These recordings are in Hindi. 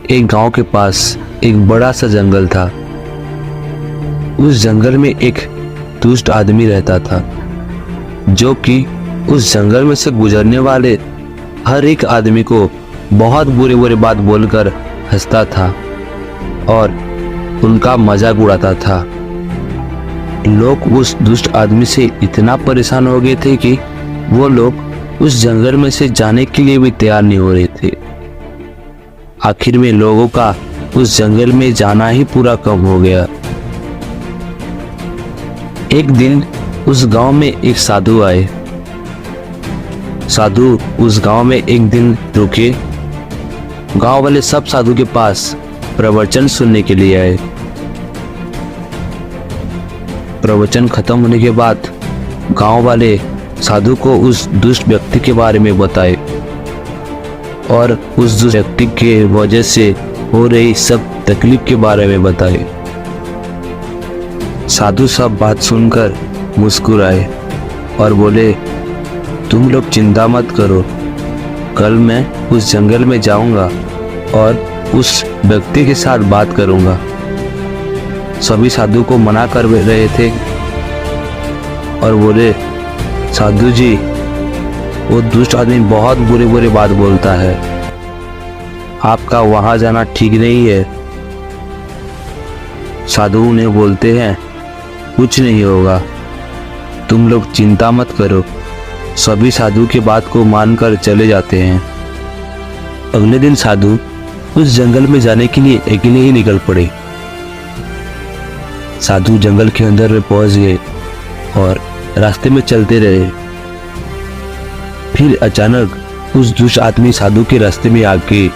एक गांव के पास एक बड़ा सा जंगल था। उस जंगल में एक दुष्ट आदमी रहता था जो कि उस जंगल में से गुजरने वाले हर एक आदमी को बहुत बुरे बुरे बात बोलकर हंसता था और उनका मजाक उड़ाता था। लोग उस दुष्ट आदमी से इतना परेशान हो गए थे कि वो लोग उस जंगल में से जाने के लिए भी तैयार नहीं हो रहे थे। आखिर में लोगों का उस जंगल में जाना ही पूरा कम हो गया। एक दिन उस गांव में एक साधु आए। साधु उस गांव में एक दिन रुके। गांव वाले सब साधु के पास प्रवचन सुनने के लिए आए। प्रवचन खत्म होने के बाद गांव वाले साधु को उस दुष्ट व्यक्ति के बारे में बताए और उस दुष्ट व्यक्ति के वजह से हो रही सब तकलीफ के बारे में बताए। साधु सब बात सुनकर मुस्कुराए और बोले, तुम लोग चिंता मत करो, कल मैं उस जंगल में जाऊंगा और उस व्यक्ति के साथ बात करूंगा। सभी साधु को मना कर रहे थे और बोले, साधु जी, वो दुष्ट आदमी बहुत बुरे बुरे बात बोलता है, आपका वहां जाना ठीक नहीं है। साधु उन्हें बोलते हैं, कुछ नहीं होगा, तुम लोग चिंता मत करो। सभी साधु की बात को मानकर चले जाते हैं। अगले दिन साधु उस जंगल में जाने के लिए अकेले ही निकल पड़े। साधु जंगल के अंदर में पहुंच गए और रास्ते में चलते रहे। फिर अचानक उस दुष्ट आदमी साधु के रास्ते में आके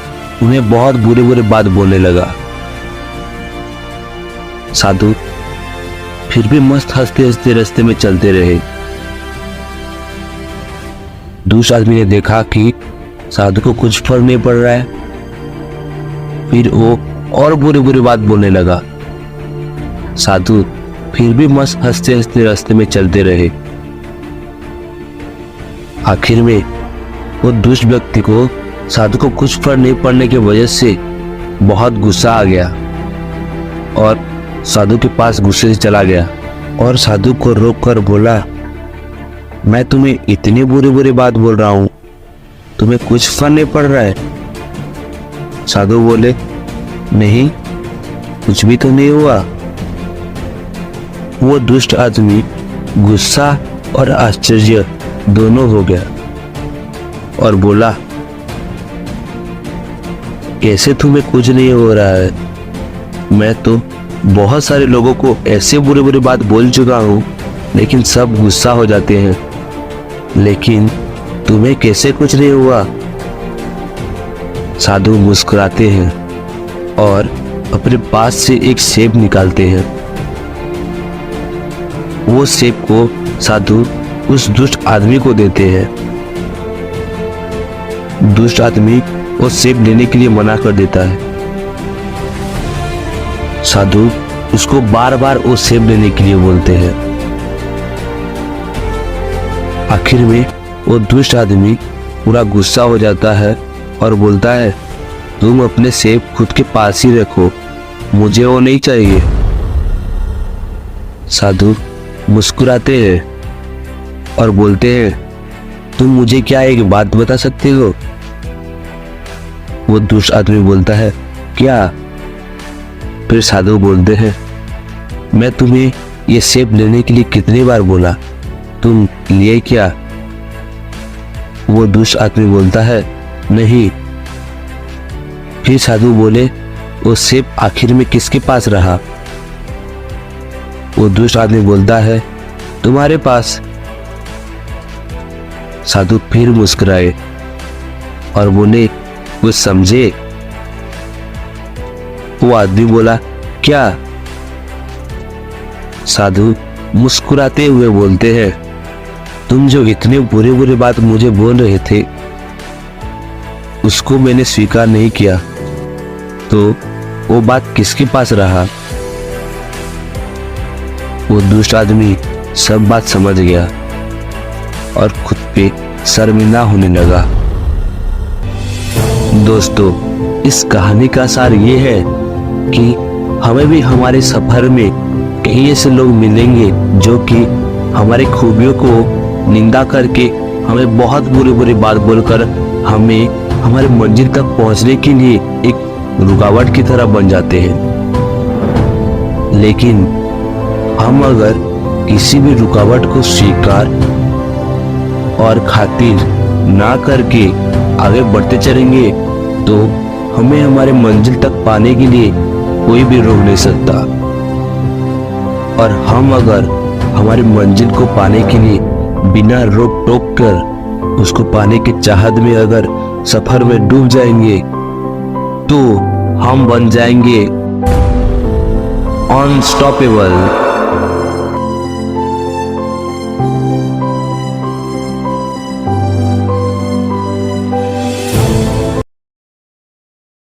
उन्हें बहुत बुरे बुरे बात बोलने लगा। साधु फिर भी मस्त हंसते हंसते रास्ते में चलते रहे। दुष्ट आदमी ने देखा कि साधु को कुछ फर्क नहीं पड़ रहा है। फिर वो और बुरी बुरी बात बोलने लगा। साधु फिर भी मस्त हंसते हंसते रास्ते में चलते रहे। आखिर में वो दुष्ट व्यक्ति को साधु को कुछ फर्क नहीं पड़ने की वजह से बहुत गुस्सा आ गया और साधु के पास गुस्से से चला गया और साधु को रोककर बोला, मैं तुम्हें इतनी बुरी बुरी बात बोल रहा हूं, तुम्हें कुछ फर्क नहीं पड़ रहा है? साधु बोले, नहीं, कुछ भी तो नहीं हुआ। वो दुष्ट आदमी गुस्सा और आश्चर्य दोनों हो गया और बोला, कैसे तुम्हें कुछ नहीं हो रहा है? मैं तो बहुत सारे लोगों को ऐसे बुरे बुरे बात बोल चुका हूं, लेकिन सब गुस्सा हो जाते हैं, लेकिन तुम्हें कैसे कुछ नहीं हुआ? साधु मुस्कुराते हैं और अपने पास से एक सेब निकालते हैं। वो सेब को साधु उस दुष्ट आदमी को देते हैं। दुष्ट आदमी वो सेब लेने के लिए मना कर देता है। साधु उसको बार बार वो सेब लेने के लिए बोलते हैं। आखिर में वो दुष्ट आदमी पूरा गुस्सा हो जाता है और बोलता है, तुम अपने सेब खुद के पास ही रखो, मुझे वो नहीं चाहिए। साधु मुस्कुराते हैं और बोलते हैं, तुम मुझे क्या एक बात बता सकते हो? वो दुष्ट आदमी बोलता है, क्या? फिर साधु बोलते हैं, मैं तुम्हें ये सेब लेने के लिए कितनी बार बोला, तुम लिए क्या? वो दुष्ट आदमी बोलता है, नहीं। फिर साधु बोले, वो सेब आखिर में किसके पास रहा? वो दुष्ट आदमी बोलता है, तुम्हारे पास। साधु फिर मुस्कुराए और बोले, कुछ समझे? वो आदमी बोला, क्या? साधु मुस्कुराते हुए बोलते हैं, तुम जो इतने बुरे बुरे बात मुझे बोल रहे थे, उसको मैंने स्वीकार नहीं किया, तो वो बात किसके पास रहा? वो दुष्ट आदमी सब बात समझ गया और खुद पे शर्मिंदा होने लगा। दोस्तों, इस कहानी का सार ये है कि हमें भी हमारे सफर में कई ऐसे लोग मिलेंगे जो कि हमारी खूबियों को निंदा करके हमें बहुत बुरी बुरी बात बोलकर हमें हमारे मंजिल तक पहुंचने के लिए एक रुकावट की तरह बन जाते हैं। लेकिन हम अगर किसी भी रुकावट को स्वीकार और खातिर ना करके आगे बढ़ते चलेंगे तो हमें हमारे मंजिल तक पाने के लिए कोई भी रोक नहीं सकता। और हम अगर हमारी मंजिल को पाने के लिए बिना रोक टोक कर उसको पाने की चाहत में अगर सफर में डूब जाएंगे तो हम बन जाएंगे अनस्टॉपेबल।